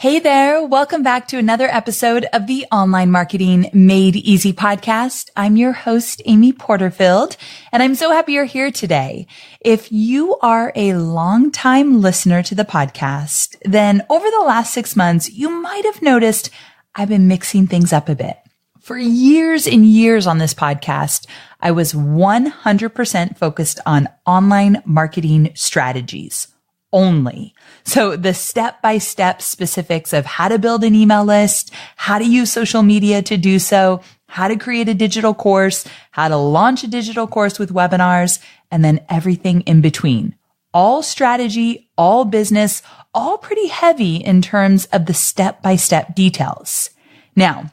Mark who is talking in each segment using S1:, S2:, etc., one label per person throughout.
S1: Hey there. Welcome back to another episode of the Online Marketing Made Easy podcast. I'm your host, Amy Porterfield, and I'm so happy you're here today. If you are a longtime listener to the podcast, then over the last 6 months, you might have noticed I've been mixing things up a bit. For years and years on this podcast, I was 100% focused on online marketing strategies only. So the step-by-step specifics of how to build an email list, how to use social media to do so, how to create a digital course, how to launch a digital course with webinars, and then everything in between. All strategy, all business, all pretty heavy in terms of the step-by-step details. Now,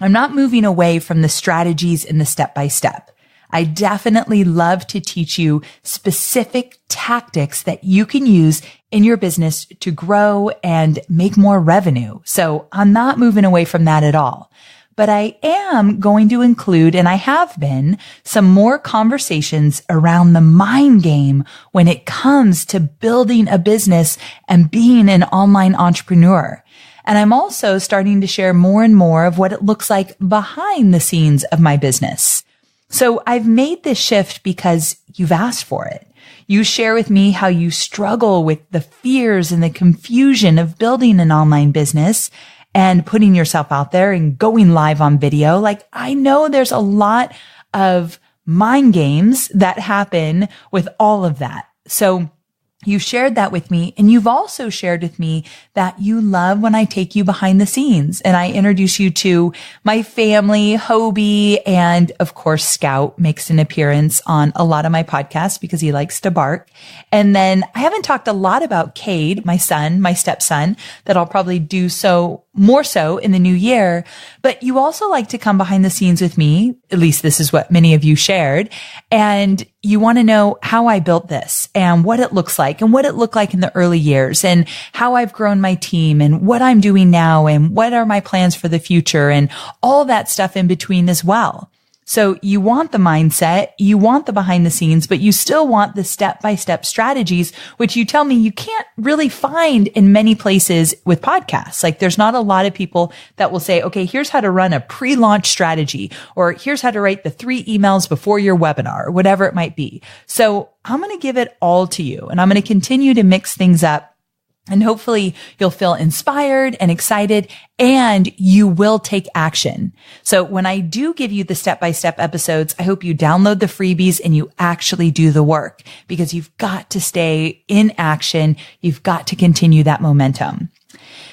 S1: I'm not moving away from the strategies in the step-by-step. I definitely love to teach you specific tactics that you can use in your business to grow and make more revenue. So I'm not moving away from that at all. But I am going to include, and I have been, some more conversations around the mind game when it comes to building a business and being an online entrepreneur. And I'm also starting to share more and more of what it looks like behind the scenes of my business. So I've made this shift because you've asked for it. You share with me how you struggle with the fears and the confusion of building an online business and putting yourself out there and going live on video. Like, I know there's a lot of mind games that happen with all of that. So you shared that with me, and you've also shared with me that you love when I take you behind the scenes and I introduce you to my family, Hobie, and of course, Scout makes an appearance on a lot of my podcasts because he likes to bark. And then I haven't talked a lot about Cade, my son, my stepson, that I'll probably do so more so in the new year. But you also like to come behind the scenes with me. At least this is what many of you shared. And you want to know how I built this and what it looks like and what it looked like in the early years and how I've grown my team and what I'm doing now and what are my plans for the future and all that stuff in between as well. So you want the mindset, you want the behind the scenes, but you still want the step-by-step strategies, which you tell me you can't really find in many places with podcasts. Like, there's not a lot of people that will say, okay, here's how to run a pre-launch strategy, or here's how to write the 3 emails before your webinar, or whatever it might be. So I'm going to give it all to you, and I'm going to continue to mix things up. And hopefully you'll feel inspired and excited, and you will take action. So when I do give you the step-by-step episodes, I hope you download the freebies and you actually do the work, because you've got to stay in action. You've got to continue that momentum.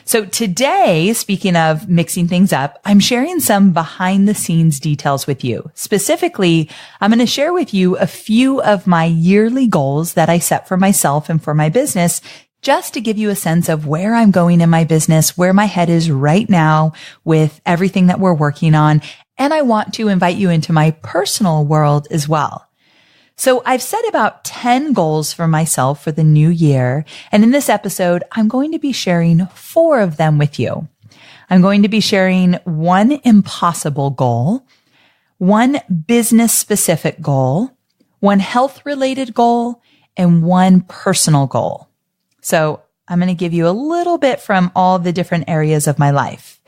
S1: So today, speaking of mixing things up, I'm sharing some behind the scenes details with you. Specifically, I'm going to share with you a few of my yearly goals that I set for myself and for my business, just to give you a sense of where I'm going in my business, where my head is right now with everything that we're working on. And I want to invite you into my personal world as well. So I've set about 10 goals for myself for the new year. And in this episode, I'm going to be sharing 4 of them with you. I'm going to be sharing 1 impossible goal, 1 business specific goal, 1 health related goal, and 1 personal goal. So I'm going to give you a little bit from all the different areas of my life.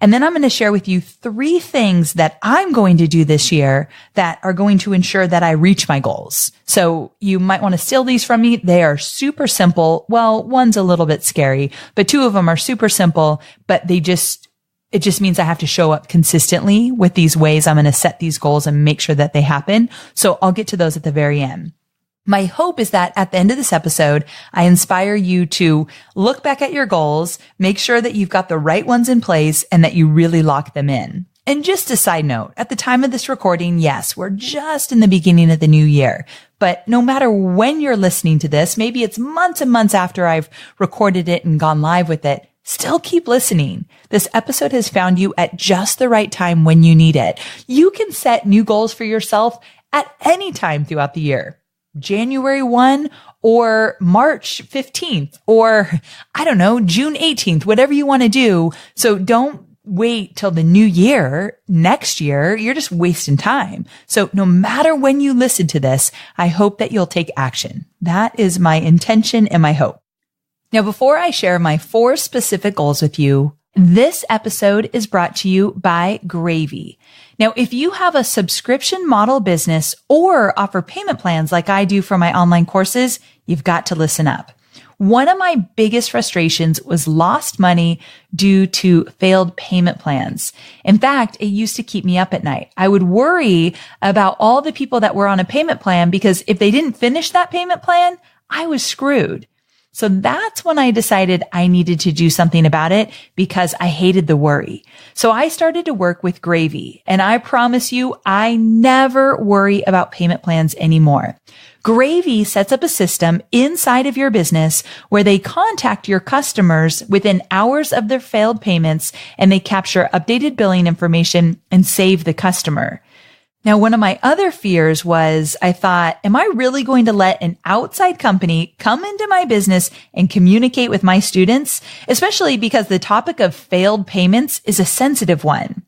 S1: And then I'm going to share with you 3 things that I'm going to do this year that are going to ensure that I reach my goals. So you might want to steal these from me. They are super simple. Well, one's a little bit scary, but 2 of them are super simple, but it just means I have to show up consistently with these ways I'm going to set these goals and make sure that they happen. So I'll get to those at the very end. My hope is that at the end of this episode, I inspire you to look back at your goals, make sure that you've got the right ones in place and that you really lock them in. And just a side note, at the time of this recording, yes, we're just in the beginning of the new year. But no matter when you're listening to this, maybe it's months and months after I've recorded it and gone live with it, still keep listening. This episode has found you at just the right time when you need it. You can set new goals for yourself at any time throughout the year. January 1 or March 15th or I don't know, June 18th, whatever you want to do. So don't wait till the new year next year. You're just wasting time. So no matter when you listen to this, I hope that you'll take action. That is my intention and my hope. Now, before I share my 4 specific goals with you, this episode is brought to you by Gravy. Now, if you have a subscription model business or offer payment plans like I do for my online courses, you've got to listen up. One of my biggest frustrations was lost money due to failed payment plans. In fact, it used to keep me up at night. I would worry about all the people that were on a payment plan because if they didn't finish that payment plan, I was screwed. So that's when I decided I needed to do something about it because I hated the worry. So I started to work with Gravy, and I promise you, I never worry about payment plans anymore. Gravy sets up a system inside of your business where they contact your customers within hours of their failed payments, and they capture updated billing information and save the customer. Now, one of my other fears was I thought, am I really going to let an outside company come into my business and communicate with my students, especially because the topic of failed payments is a sensitive one.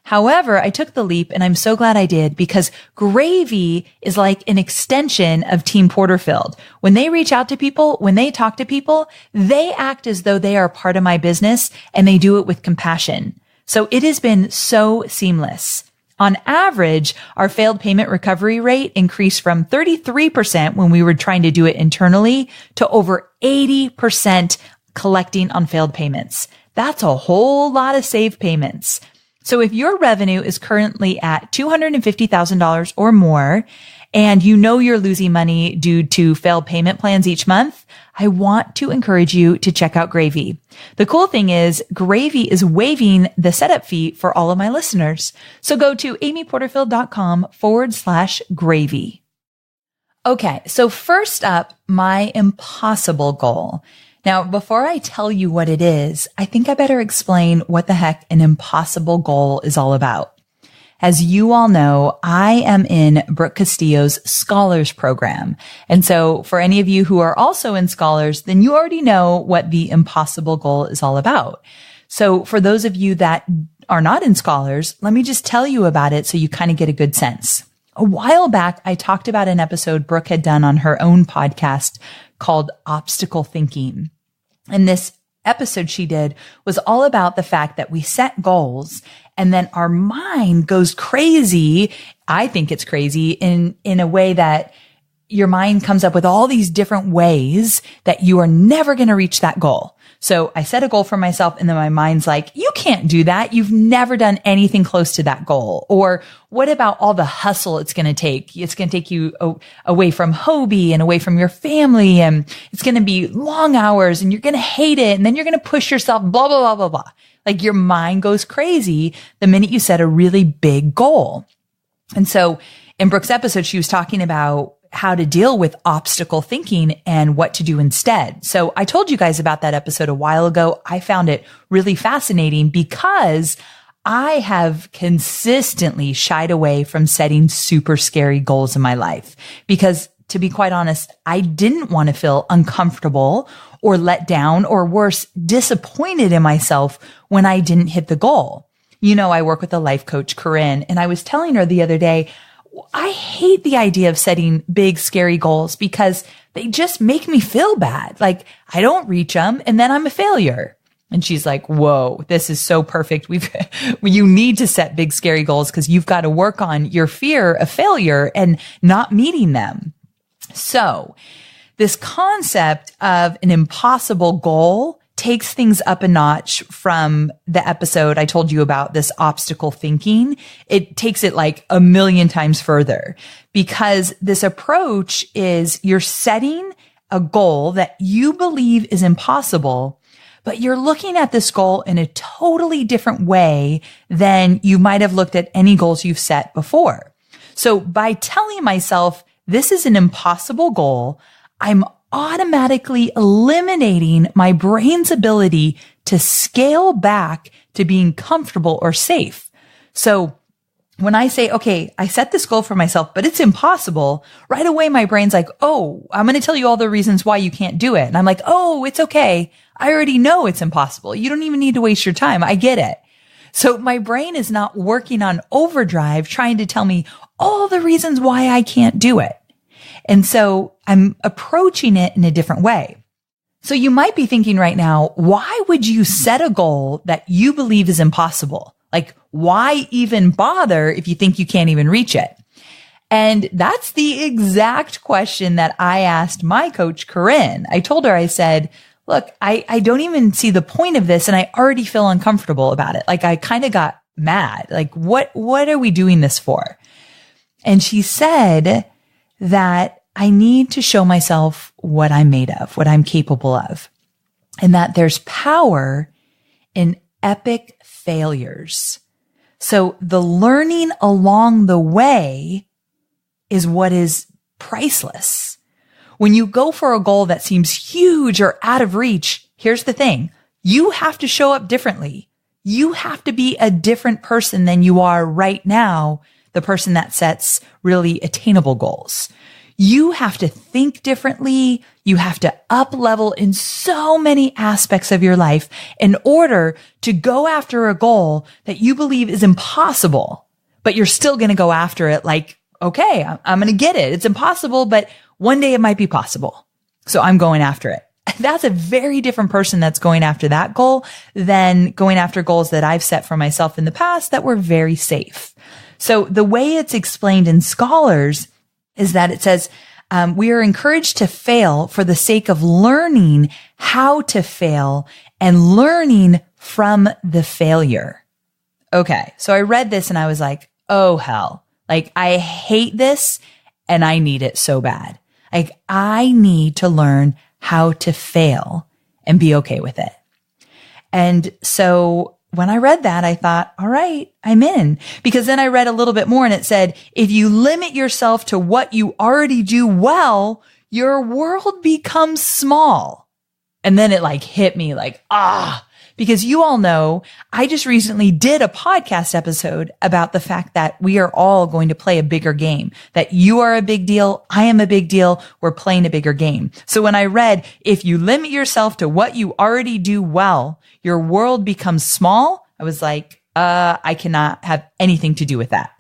S1: However, I took the leap, and I'm so glad I did because Gravy is like an extension of Team Porterfield. When they reach out to people, when they talk to people, they act as though they are part of my business, and they do it with compassion. So it has been so seamless. On average, our failed payment recovery rate increased from 33% when we were trying to do it internally to over 80% collecting on failed payments. That's a whole lot of saved payments. So if your revenue is currently at $250,000 or more, and you know you're losing money due to failed payment plans each month, I want to encourage you to check out Gravy. The cool thing is Gravy is waiving the setup fee for all of my listeners. So go to amyporterfield.com/gravy. Okay. So first up, my impossible goal. Now, before I tell you what it is, I think I better explain what the heck an impossible goal is all about. As you all know, I am in Brooke Castillo's Scholars Program. And so for any of you who are also in Scholars, then you already know what the impossible goal is all about. So for those of you that are not in Scholars, let me just tell you about it so you kind of get a good sense. A while back, I talked about an episode Brooke had done on her own podcast called Obstacle Thinking. And this episode she did was all about the fact that we set goals and then our mind goes crazy. I think it's crazy in a way that your mind comes up with all these different ways that you are never going to reach that goal. So I set a goal for myself and then my mind's like, you can't do that. You've never done anything close to that goal. Or what about all the hustle it's going to take? It's going to take you away from Hobie and away from your family. And it's going to be long hours and you're going to hate it. And then you're going to push yourself, blah, blah, blah, blah, blah. Like your mind goes crazy the minute you set a really big goal. And so in Brooke's episode, she was talking about how to deal with obstacle thinking and what to do instead. So I told you guys about that episode a while ago. I found it really fascinating because I have consistently shied away from setting super scary goals in my life because, to be quite honest, I didn't want to feel uncomfortable or let down or worse, disappointed in myself when I didn't hit the goal. You know, I work with a life coach, Corinne, and I was telling her the other day, I hate the idea of setting big, scary goals because they just make me feel bad. Like I don't reach them and then I'm a failure. And she's like, whoa, this is so perfect. You need to set big, scary goals because you've got to work on your fear of failure and not meeting them. So this concept of an impossible goal takes things up a notch from the episode I told you about, this obstacle thinking. It takes it like a million times further because this approach is you're setting a goal that you believe is impossible, but you're looking at this goal in a totally different way than you might have looked at any goals you've set before. So by telling myself this is an impossible goal, I'm automatically eliminating my brain's ability to scale back to being comfortable or safe. So when I say, okay, I set this goal for myself, but it's impossible, right away my brain's like, oh, I'm going to tell you all the reasons why you can't do it. And I'm like, oh, it's okay. I already know it's impossible. You don't even need to waste your time. I get it. So my brain is not working on overdrive trying to tell me all the reasons why I can't do it. And so I'm approaching it in a different way. So you might be thinking right now, why would you set a goal that you believe is impossible? Like, why even bother if you think you can't even reach it? And that's the exact question that I asked my coach, Corinne. I told her, I said, look, I don't even see the point of this, and I already feel uncomfortable about it. Like, I kind of got mad. Like, what are we doing this for? And she said that I need to show myself what I'm made of, what I'm capable of, and that there's power in epic failures. So the learning along the way is what is priceless. When you go for a goal that seems huge or out of reach, here's the thing. You have to show up differently. You have to be a different person than you are right now, the person that sets really attainable goals. You have to think differently. You have to up level in so many aspects of your life in order to go after a goal that you believe is impossible, but you're still going to go after it like, okay, I'm going to get it. It's impossible, but one day it might be possible. So I'm going after it. That's a very different person that's going after that goal than going after goals that I've set for myself in the past that were very safe. So the way it's explained in Scholars is that it says, we are encouraged to fail for the sake of learning how to fail and learning from the failure. Okay. So I read this and I was like, oh hell, like I hate this and I need it so bad. Like I need to learn how to fail and be okay with it. And so when I read that, I thought, all right, I'm in. Because then I read a little bit more and it said, if you limit yourself to what you already do well, your world becomes small. And then it like hit me like, because you all know, I just recently did a podcast episode about the fact that we are all going to play a bigger game, that you are a big deal. I am a big deal. We're playing a bigger game. So when I read, if you limit yourself to what you already do well, your world becomes small. I was like, I cannot have anything to do with that.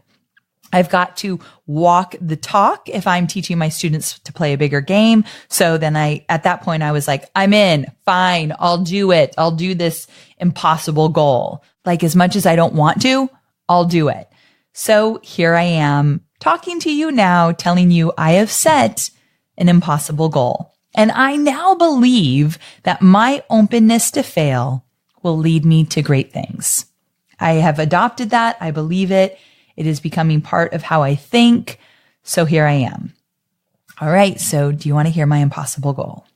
S1: I've got to walk the talk if I'm teaching my students to play a bigger game. So then at that point, I was like, I'm in, fine, I'll do it. I'll do this impossible goal. Like as much as I don't want to, I'll do it. So here I am talking to you now, telling you I have set an impossible goal. And I now believe that my openness to fail will lead me to great things. I have adopted that. I believe it. It is becoming part of how I think. So here I am. All right. So do you want to hear my impossible goal?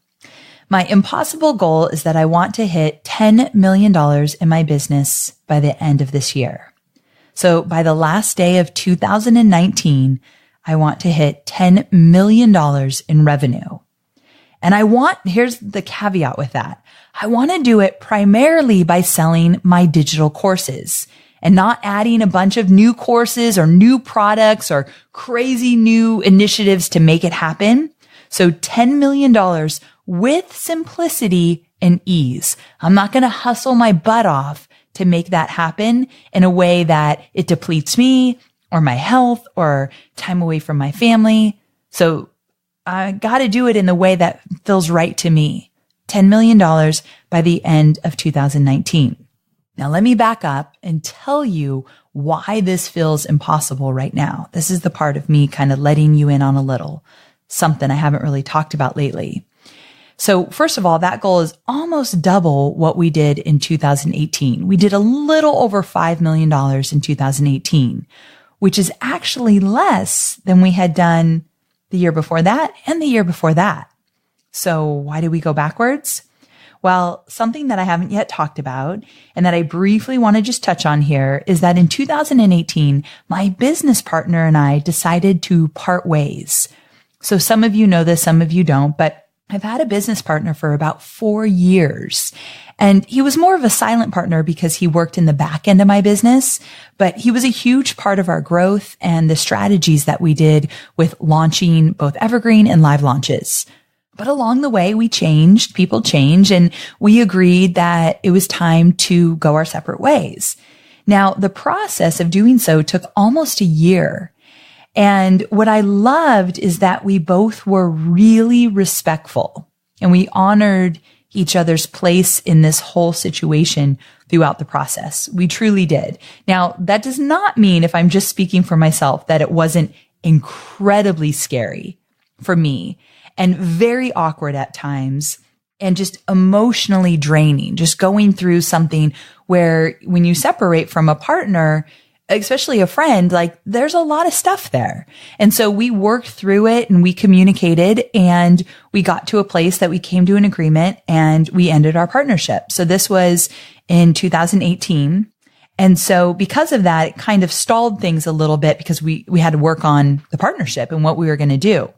S1: My impossible goal is that I want to hit $10 million in my business by the end of this year. So by the last day of 2019, I want to hit $10 million in revenue. And here's the caveat with that. I want to do it primarily by selling my digital courses and not adding a bunch of new courses or new products or crazy new initiatives to make it happen. So $10 million with simplicity and ease. I'm not going to hustle my butt off to make that happen in a way that it depletes me or my health or time away from my family. So I got to do it in the way that feels right to me. $10 million by the end of 2019. Now, let me back up and tell you why this feels impossible right now. This is the part of me kind of letting you in on a little something I haven't really talked about lately. So first of all, that goal is almost double what we did in 2018. We did a little over $5 million in 2018, which is actually less than we had done the year before that and the year before that. So why did we go backwards? Well, something that I haven't yet talked about and that I briefly want to just touch on here is that in 2018, my business partner and I decided to part ways. So some of you know this, some of you don't, but I've had a business partner for about 4 years, and he was more of a silent partner because he worked in the back end of my business, but he was a huge part of our growth and the strategies that we did with launching both evergreen and live launches. But along the way, we changed, people change, and we agreed that it was time to go our separate ways. Now, the process of doing so took almost a year. And what I loved is that we both were really respectful and we honored each other's place in this whole situation throughout the process. We truly did. Now, that does not mean, if I'm just speaking for myself, that it wasn't incredibly scary for me and very awkward at times and just emotionally draining, just going through something where when you separate from a partner, especially a friend, like there's a lot of stuff there. And so we worked through it and we communicated and we got to a place that we came to an agreement and we ended our partnership. So this was in 2018. And so because of that, it kind of stalled things a little bit because we had to work on the partnership and what we were going to do.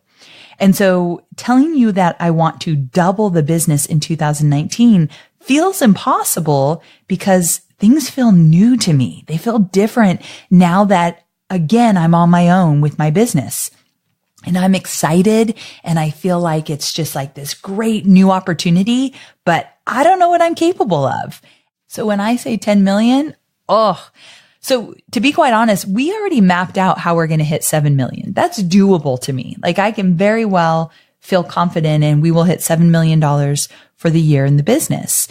S1: And so telling you that I want to double the business in 2019 feels impossible because things feel new to me. They feel different now that, again, I'm on my own with my business. And I'm excited and I feel like it's just like this great new opportunity, but I don't know what I'm capable of. So when I say 10 million, so to be quite honest, we already mapped out how we're going to hit 7 million. That's doable to me. Like I can very well feel confident and we will hit $7 million for the year in the business.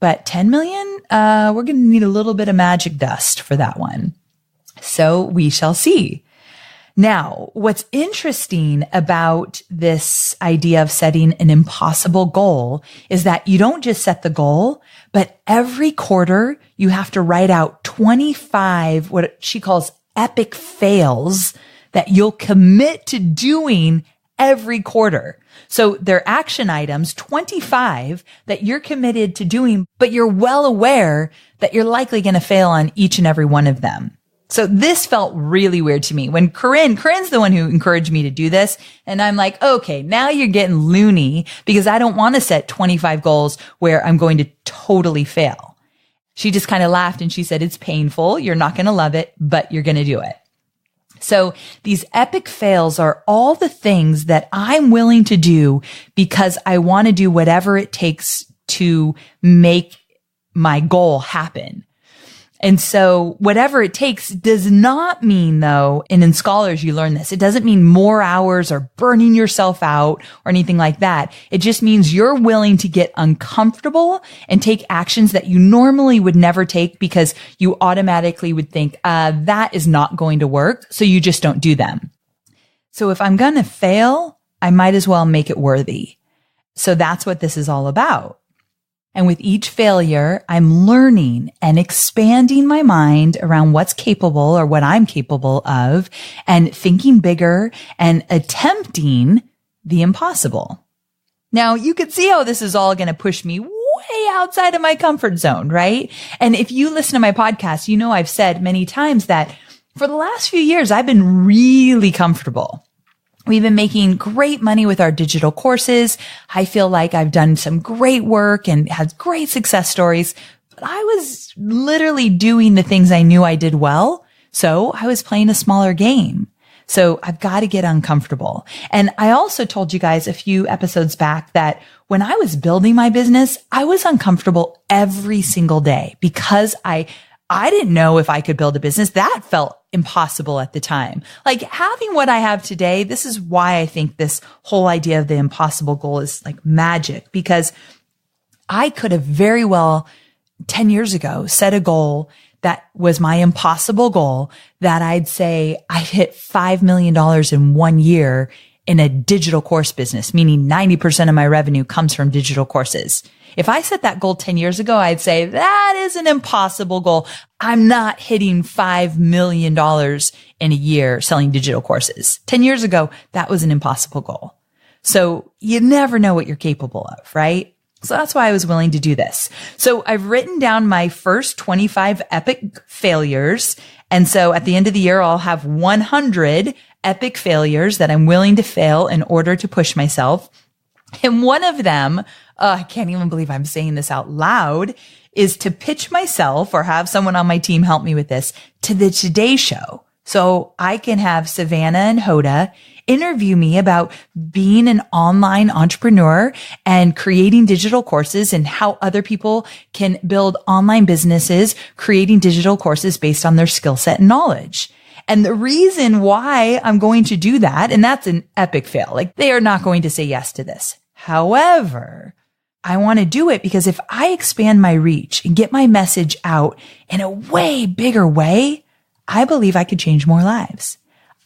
S1: But 10 million, we're going to need a little bit of magic dust for that one. So we shall see. Now, what's interesting about this idea of setting an impossible goal is that you don't just set the goal, but every quarter you have to write out 25, what she calls epic fails that you'll commit to doing every quarter. So they're action items, 25 that you're committed to doing, but you're well aware that you're likely going to fail on each and every one of them. So this felt really weird to me when Corinne's the one who encouraged me to do this. And I'm like, okay, now you're getting loony because I don't want to set 25 goals where I'm going to totally fail. She just kind of laughed and she said, it's painful. You're not going to love it, but you're going to do it. So these epic fails are all the things that I'm willing to do because I want to do whatever it takes to make my goal happen. And so whatever it takes does not mean though, and in Scholars you learn this, it doesn't mean more hours or burning yourself out or anything like that. It just means you're willing to get uncomfortable and take actions that you normally would never take because you automatically would think, that is not going to work. So you just don't do them. So if I'm going to fail, I might as well make it worthy. So that's what this is all about. And with each failure, I'm learning and expanding my mind around what's capable or what I'm capable of and thinking bigger and attempting the impossible. Now, you could see how this is all going to push me way outside of my comfort zone, right? And if you listen to my podcast, you know I've said many times that for the last few years, I've been really comfortable. We've been making great money with our digital courses. I feel like I've done some great work and had great success stories, but I was literally doing the things I knew I did well. So I was playing a smaller game. So I've got to get uncomfortable. And I also told you guys a few episodes back that when I was building my business, I was uncomfortable every single day because I didn't know if I could build a business. That felt impossible at the time. Like having what I have today, this is why I think this whole idea of the impossible goal is like magic, because I could have very well 10 years ago set a goal that was my impossible goal that I'd say I hit $5 million in 1 year in a digital course business, meaning 90% of my revenue comes from digital courses. If I set that goal 10 years ago, I'd say that is an impossible goal. I'm not hitting $5 million in a year selling digital courses. 10 years ago, that was an impossible goal. So you never know what you're capable of, right? So that's why I was willing to do this. So I've written down my first 25 epic failures. And so at the end of the year, I'll have 100 epic failures that I'm willing to fail in order to push myself. And one of them, I can't even believe I'm saying this out loud, is to pitch myself or have someone on my team help me with this to the Today Show. So I can have Savannah and Hoda interview me about being an online entrepreneur and creating digital courses and how other people can build online businesses, creating digital courses based on their skill set and knowledge. And the reason why I'm going to do that, and that's an epic fail, like they are not going to say yes to this. However, I want to do it because if I expand my reach and get my message out in a way bigger way, I believe I could change more lives.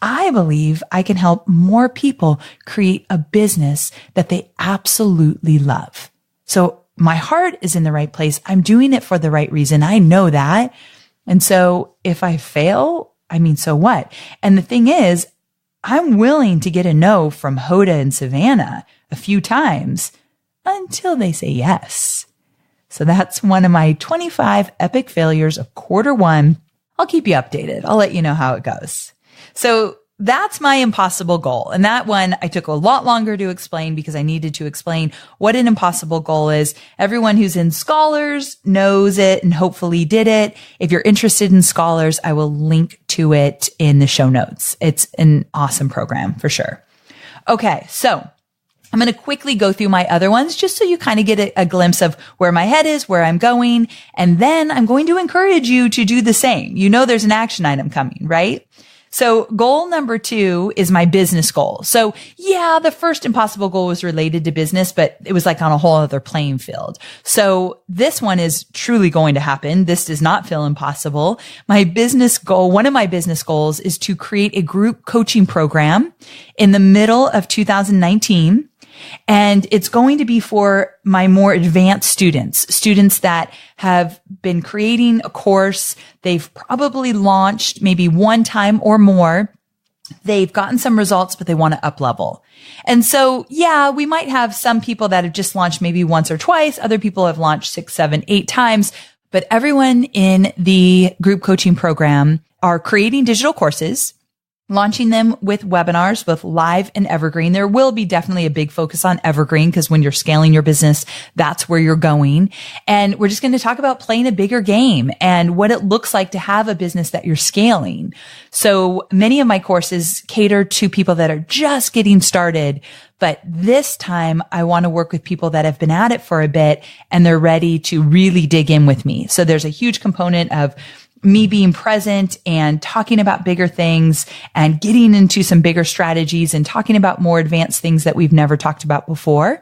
S1: I believe I can help more people create a business that they absolutely love. So my heart is in the right place. I'm doing it for the right reason. I know that. And so if I fail, so what? And the thing is, I'm willing to get a no from Hoda and Savannah a few times until they say yes. So that's one of my 25 epic failures of Q1. I'll keep you updated. I'll let you know how it goes. So that's my impossible goal. And that one I took a lot longer to explain because I needed to explain what an impossible goal is. Everyone who's in Scholars knows it and hopefully did it. If you're interested in Scholars, I will link to it in the show notes. It's an awesome program for sure. Okay. So I'm going to quickly go through my other ones just so you kind of get a glimpse of where my head is, where I'm going. And then I'm going to encourage you to do the same. There's an action item coming, right? So goal number 2 is my business goal. So yeah, the first impossible goal was related to business, but it was like on a whole other playing field. So this one is truly going to happen. This does not feel impossible. My business goal, one of my business goals is to create a group coaching program in the middle of 2019. And it's going to be for my more advanced students that have been creating a course. They've probably launched maybe one time or more. They've gotten some results, but they want to up level. And so, yeah, we might have some people that have just launched maybe once or twice. Other people have launched 6, 7, 8 times, but everyone in the group coaching program are creating digital courses, launching them with webinars, both live and evergreen. There will be definitely a big focus on evergreen because when you're scaling your business, that's where you're going. And we're just going to talk about playing a bigger game and what it looks like to have a business that you're scaling. So many of my courses cater to people that are just getting started. But this time I want to work with people that have been at it for a bit and they're ready to really dig in with me. So there's a huge component of me being present and talking about bigger things and getting into some bigger strategies and talking about more advanced things that we've never talked about before,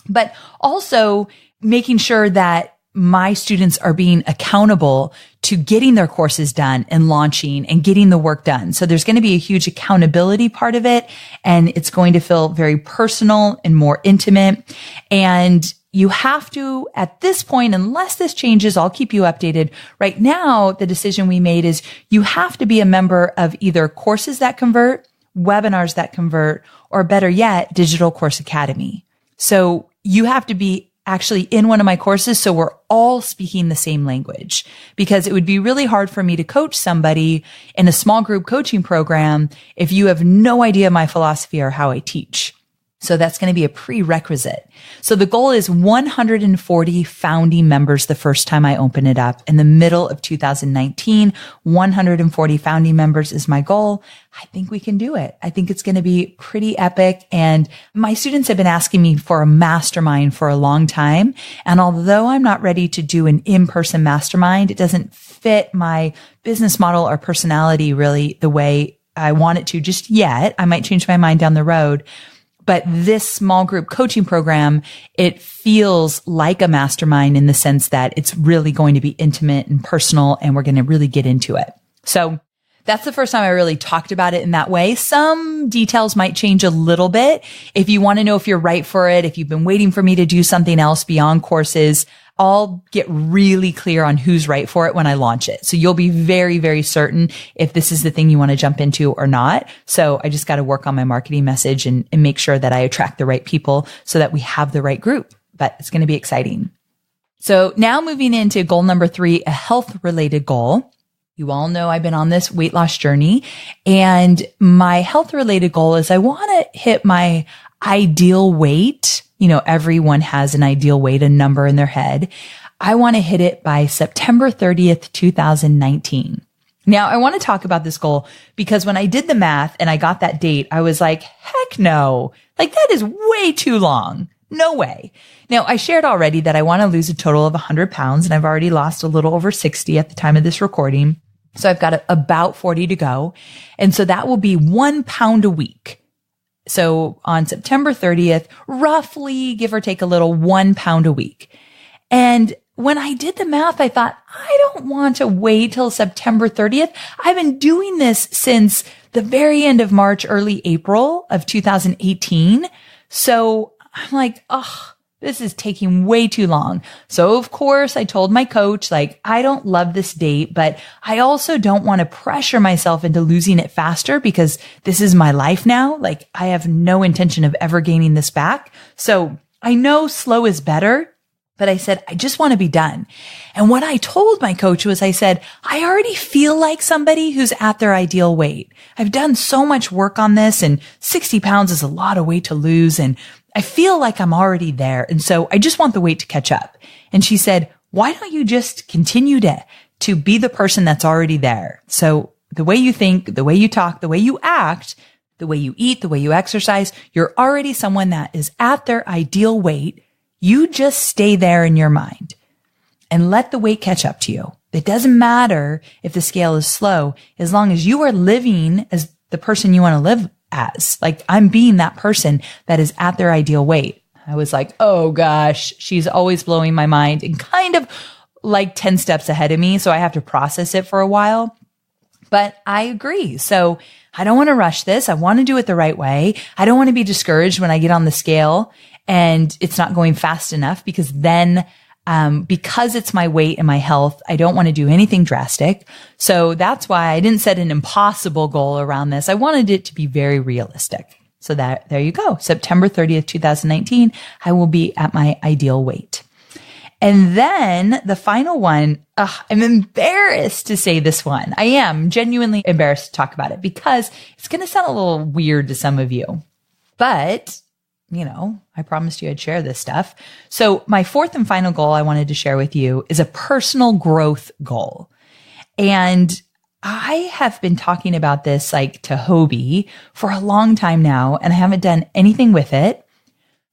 S1: but also making sure that my students are being accountable to getting their courses done and launching and getting the work done. So there's going to be a huge accountability part of it, and it's going to feel very personal and more intimate. And you have to, at this point, unless this changes, I'll keep you updated. Right now, the decision we made is you have to be a member of either Courses That Convert, Webinars That Convert, or better yet, Digital Course Academy. So you have to be actually in one of my courses so we're all speaking the same language, because it would be really hard for me to coach somebody in a small group coaching program if you have no idea my philosophy or how I teach. So that's going to be a prerequisite. So the goal is 140 founding members the first time I open it up. In the middle of 2019, 140 founding members is my goal. I think we can do it. I think it's going to be pretty epic. And my students have been asking me for a mastermind for a long time. And although I'm not ready to do an in-person mastermind, it doesn't fit my business model or personality really the way I want it to just yet. I might change my mind down the road. But this small group coaching program, it feels like a mastermind in the sense that it's really going to be intimate and personal, and we're going to really get into it. So that's the first time I really talked about it in that way. Some details might change a little bit. If you want to know if you're right for it, if you've been waiting for me to do something else beyond courses, I'll get really clear on who's right for it when I launch it. So you'll be very, very certain if this is the thing you want to jump into or not. So I just got to work on my marketing message and make sure that I attract the right people so that we have the right group. But it's going to be exciting. So now moving into goal number 3, a health related goal. You all know I've been on this weight loss journey, and my health related goal is I want to hit my ideal weight. You know, everyone has an ideal weight, a number in their head. I want to hit it by September 30th, 2019. Now, I want to talk about this goal because when I did the math and I got that date, I was like, heck no, like that is way too long. No way. Now, I shared already that I want to lose a total of 100 pounds, and I've already lost a little over 60 at the time of this recording. So I've got about 40 to go. And so that will be 1 pound a week. So on September 30th, roughly give or take a little 1 pound a week. And when I did the math, I thought, I don't want to wait till September 30th. I've been doing this since the very end of March, early April of 2018. So I'm like, oh, this is taking way too long. So of course I told my coach, like, I don't love this date, but I also don't want to pressure myself into losing it faster because this is my life now. Like, I have no intention of ever gaining this back. So I know slow is better. But I said, I just want to be done. And what I told my coach was, I said, I already feel like somebody who's at their ideal weight. I've done so much work on this, and 60 pounds is a lot of weight to lose. And I feel like I'm already there. And so I just want the weight to catch up. And she said, why don't you just continue to be the person that's already there? So the way you think, the way you talk, the way you act, the way you eat, the way you exercise, you're already someone that is at their ideal weight. You just stay there in your mind and let the weight catch up to you. It doesn't matter if the scale is slow, as long as you are living as the person you want to live as. Like, I'm being that person that is at their ideal weight. I was like, oh gosh, she's always blowing my mind and kind of like 10 steps ahead of me. So I have to process it for a while. But I agree. So I don't want to rush this. I want to do it the right way. I don't want to be discouraged when I get on the scale and it's not going fast enough, because then, because it's my weight and my health, I don't want to do anything drastic. So that's why I didn't set an impossible goal around this. I wanted it to be very realistic. So there you go. September 30th, 2019, I will be at my ideal weight. And then the final one, I'm embarrassed to say this one. I am genuinely embarrassed to talk about it because it's going to sound a little weird to some of you, but I promised you I'd share this stuff. So my fourth and final goal I wanted to share with you is a personal growth goal. And I have been talking about this like to Hobie for a long time now, and I haven't done anything with it.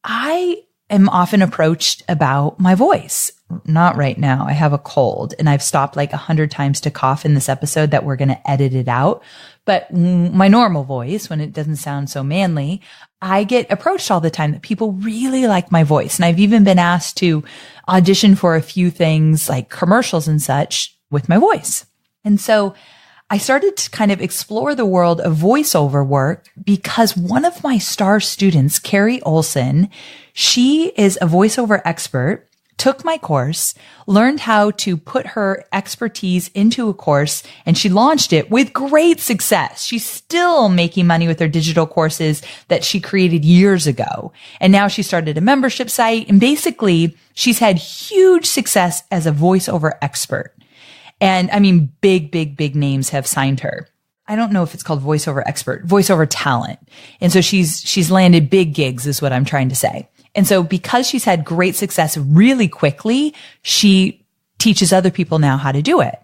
S1: I am often approached about my voice. Not right now. I have a cold and I've stopped like 100 times to cough in this episode that we're going to edit it out. But my normal voice, when it doesn't sound so manly, I get approached all the time that people really like my voice. And I've even been asked to audition for a few things like commercials and such with my voice. And so I started to kind of explore the world of voiceover work because one of my star students, Carrie Olson, she is a voiceover expert, took my course, learned how to put her expertise into a course, and she launched it with great success. She's still making money with her digital courses that she created years ago. And now she started a membership site, and basically she's had huge success as a voiceover expert. And I mean, big names have signed her. I don't know if it's called voiceover expert, voiceover talent. And so she's landed big gigs is what I'm trying to say. And so because she's had great success really quickly, she teaches other people now how to do it.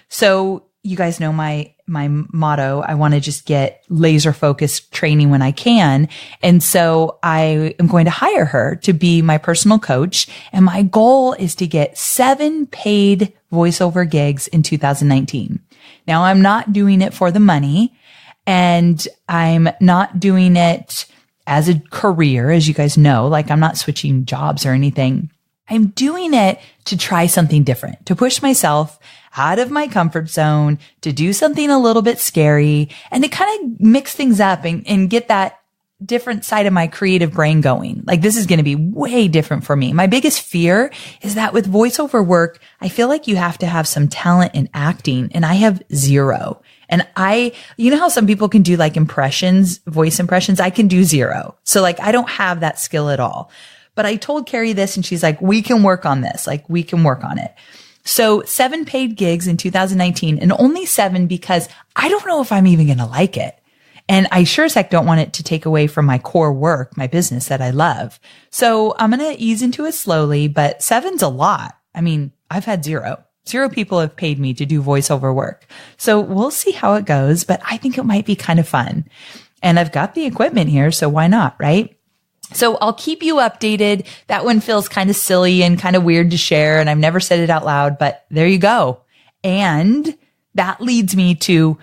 S1: So you guys know my motto, I want to just get laser focused training when I can. And so I am going to hire her to be my personal coach. And my goal is to get 7 paid voiceover gigs in 2019. Now I'm not doing it for the money, and I'm not doing it as a career, as you guys know, like I'm not switching jobs or anything. I'm doing it to try something different, to push myself out of my comfort zone, to do something a little bit scary, and to kind of mix things up and get that different side of my creative brain going. Like, this is going to be way different for me. My biggest fear is that with voiceover work, I feel like you have to have some talent in acting, and I have zero. And you know how some people can do like impressions, voice impressions? I can do zero. So like, I don't have that skill at all. But I told Carrie this and she's like, we can work on this. Like, we can work on it. So 7 paid gigs in 2019, and only 7 because I don't know if I'm even going to like it. And I sure as heck don't want it to take away from my core work, my business that I love. So I'm going to ease into it slowly, but 7's a lot. I mean, I've had 0 people have paid me to do voiceover work. So we'll see how it goes, but I think it might be kind of fun. And I've got the equipment here, so why not, right? So I'll keep you updated. That one feels kind of silly and kind of weird to share, and I've never said it out loud, but there you go. And that leads me to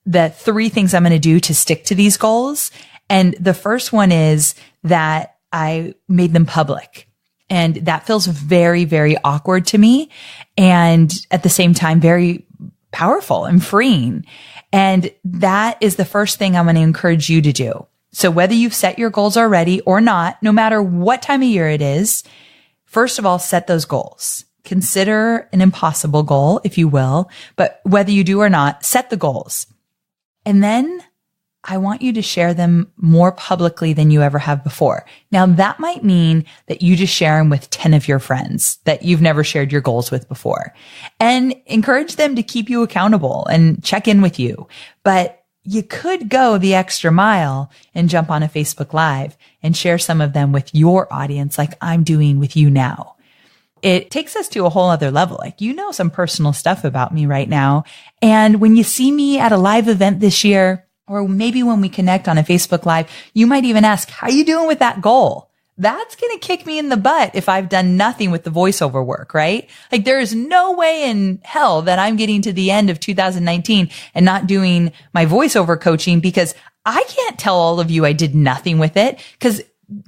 S1: the 3 things I'm going to do to stick to these goals. And the first one is that I made them public. And that feels very, very awkward to me. And at the same time, very powerful and freeing. And that is the first thing I'm going to encourage you to do. So whether you've set your goals already or not, no matter what time of year it is, first of all, set those goals. Consider an impossible goal, if you will, but whether you do or not, set the goals. And then I want you to share them more publicly than you ever have before. Now, that might mean that you just share them with 10 of your friends that you've never shared your goals with before, and encourage them to keep you accountable and check in with you. But you could go the extra mile and jump on a Facebook Live and share some of them with your audience like I'm doing with you now. It takes us to a whole other level. Like, you know, some personal stuff about me right now. And when you see me at a live event this year, or maybe when we connect on a Facebook Live, you might even ask, how you doing with that goal? That's going to kick me in the butt if I've done nothing with the voiceover work, right? Like, there is no way in hell that I'm getting to the end of 2019 and not doing my voiceover coaching, because I can't tell all of you I did nothing with it. Because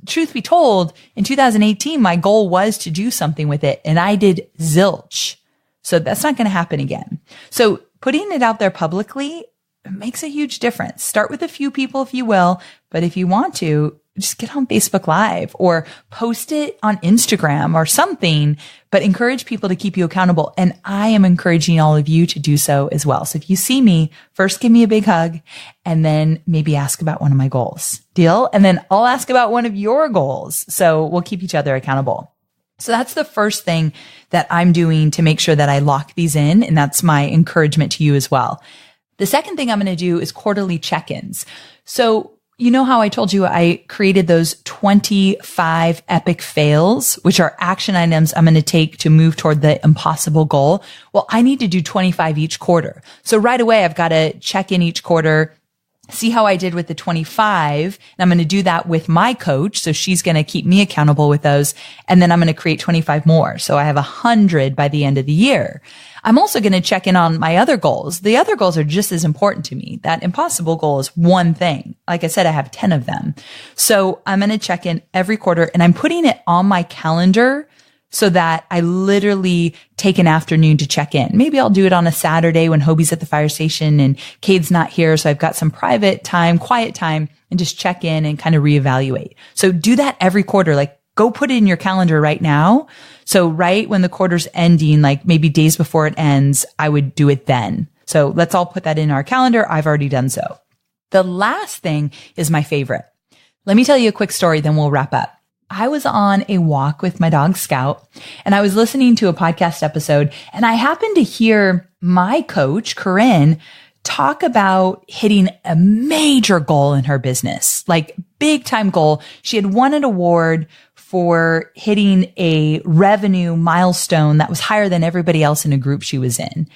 S1: truth be told, in 2018, my goal was to do something with it, and I did zilch. So that's not going to happen again. So putting it out there publicly makes a huge difference. Start with a few people if you will, but if you want to, just get on Facebook Live or post it on Instagram or something, but encourage people to keep you accountable. And I am encouraging all of you to do so as well. So if you see me, first give me a big hug and then maybe ask about one of my goals. Deal? And then I'll ask about one of your goals. So we'll keep each other accountable. So that's the first thing that I'm doing to make sure that I lock these in. And that's my encouragement to you as well. The second thing I'm going to do is quarterly check-ins. So you know how I told you I created those 25 epic fails, which are action items I'm going to take to move toward the impossible goal? Well, I need to do 25 each quarter. So right away, I've got to check in each quarter, see how I did with the 25. And I'm going to do that with my coach. So she's going to keep me accountable with those. And then I'm going to create 25 more. So I have 100 by the end of the year. I'm also going to check in on my other goals. The other goals are just as important to me. That impossible goal is one thing. Like I said, I have 10 of them. So I'm going to check in every quarter, and I'm putting it on my calendar so that I literally take an afternoon to check in. Maybe I'll do it on a Saturday when Hobie's at the fire station and Cade's not here. So I've got some private time, quiet time, and just check in and kind of reevaluate. So do that every quarter. Like, go put it in your calendar right now. So right when the quarter's ending, like maybe days before it ends, I would do it then. So let's all put that in our calendar. I've already done so. The last thing is my favorite. Let me tell you a quick story, then we'll wrap up. I was on a walk with my dog Scout, and I was listening to a podcast episode, and I happened to hear my coach, Corinne, talk about hitting a major goal in her business, like big time goal. She had won an award for hitting a revenue milestone that was higher than everybody else in a group she was in.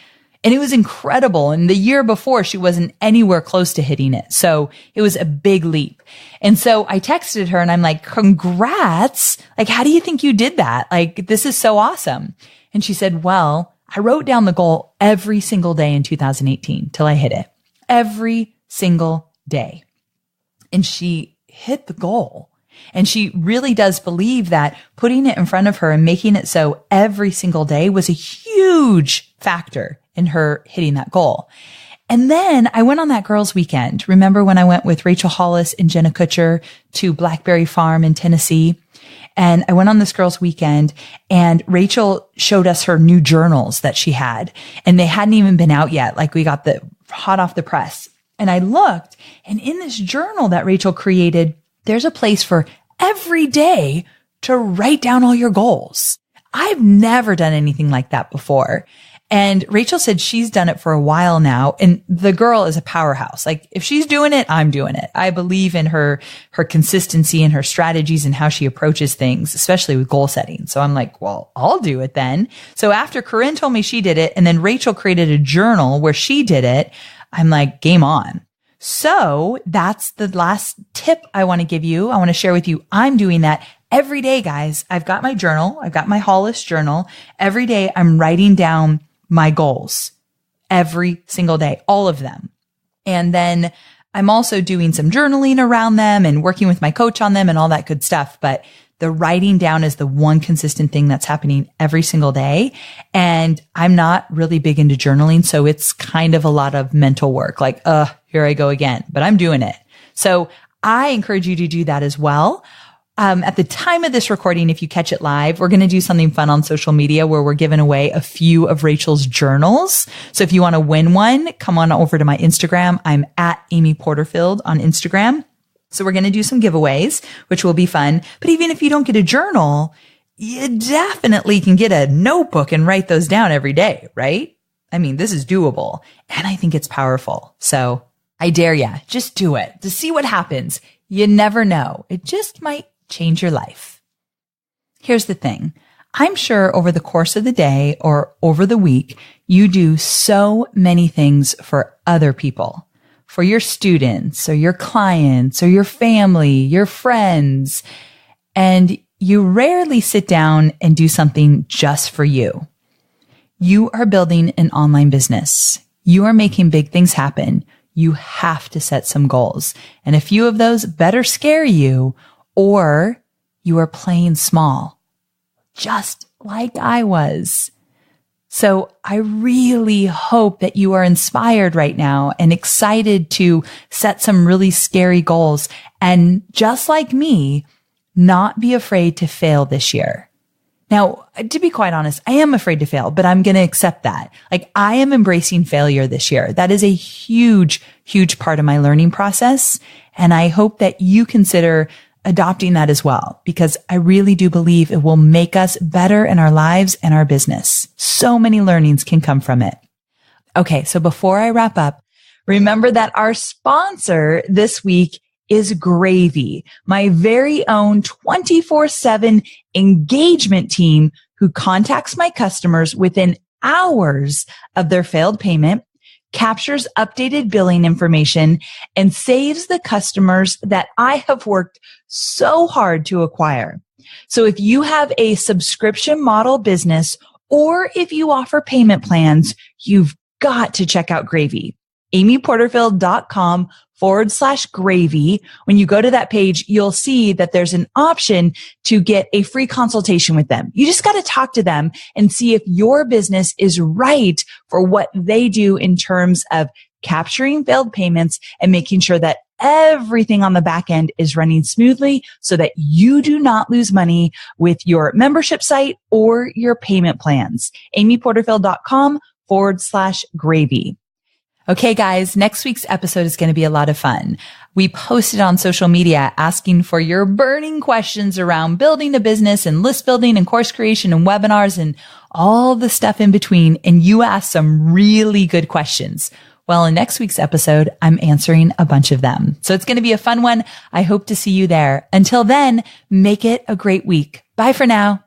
S1: And it was incredible. And the year before, she wasn't anywhere close to hitting it. So it was a big leap. And so I texted her and I'm like, congrats. Like, how do you think you did that? Like, this is so awesome. And she said, well, I wrote down the goal every single day in 2018 till I hit it. Every single day. And she hit the goal. And she really does believe that putting it in front of her and making it so every single day was a huge factor in her hitting that goal. And then I went on that girls' weekend. Remember when I went with Rachel Hollis and Jenna Kutcher to Blackberry Farm in Tennessee? And I went on this girls' weekend, and Rachel showed us her new journals that she had, and they hadn't even been out yet. Like, we got the hot off the press. And I looked, and in this journal that Rachel created, there's a place for every day to write down all your goals. I've never done anything like that before. And Rachel said she's done it for a while now. And the girl is a powerhouse. Like, if she's doing it, I'm doing it. I believe in her consistency and her strategies and how she approaches things, especially with goal setting. So I'm like, well, I'll do it then. So after Corinne told me she did it, and then Rachel created a journal where she did it, I'm like, game on. So that's the last tip I want to give you. I want to share with you. I'm doing that every day, guys. I've got my journal. I've got my Hollis journal. Every day I'm writing down my goals every single day, all of them. And then I'm also doing some journaling around them and working with my coach on them and all that good stuff. But the writing down is the one consistent thing that's happening every single day. And I'm not really big into journaling. So it's kind of a lot of mental work, like, here I go again, but I'm doing it. So I encourage you to do that as well. At the time of this recording, if you catch it live, we're going to do something fun on social media where we're giving away a few of Rachel's journals. So if you want to win one, come on over to my Instagram. I'm at Amy Porterfield on Instagram. So we're going to do some giveaways, which will be fun. But even if you don't get a journal, you definitely can get a notebook and write those down every day, right? I mean, this is doable and I think it's powerful. So I dare ya, just do it to see what happens. You never know. It just might change your life. Here's the thing. I'm sure over the course of the day or over the week, you do so many things for other people, for your students or your clients or your family, your friends, and you rarely sit down and do something just for you. You are building an online business. You are making big things happen. You have to set some goals, and a few of those better scare you, or you are playing small, just like I was. So I really hope that you are inspired right now and excited to set some really scary goals and, just like me, not be afraid to fail this year. Now, to be quite honest, I am afraid to fail, but I'm going to accept that. Like, I am embracing failure this year. That is a huge, huge part of my learning process. And I hope that you consider adopting that as well, because I really do believe it will make us better in our lives and our business. So many learnings can come from it. Okay. So before I wrap up, remember that our sponsor this week is Gravy, my very own 24/7 engagement team who contacts my customers within hours of their failed payment, captures updated billing information, and saves the customers that I have worked so hard to acquire. So if you have a subscription model business or if you offer payment plans, you've got to check out Gravy. amyporterfield.com/gravy. When you go to that page, you'll see that there's an option to get a free consultation with them. You just got to talk to them and see if your business is right for what they do in terms of capturing failed payments and making sure that everything on the back end is running smoothly so that you do not lose money with your membership site or your payment plans. amyporterfield.com/gravy. Okay, guys, next week's episode is going to be a lot of fun. We posted on social media asking for your burning questions around building a business and list building and course creation and webinars and all the stuff in between. And you asked some really good questions. Well, in next week's episode, I'm answering a bunch of them. So it's going to be a fun one. I hope to see you there. Until then, make it a great week. Bye for now.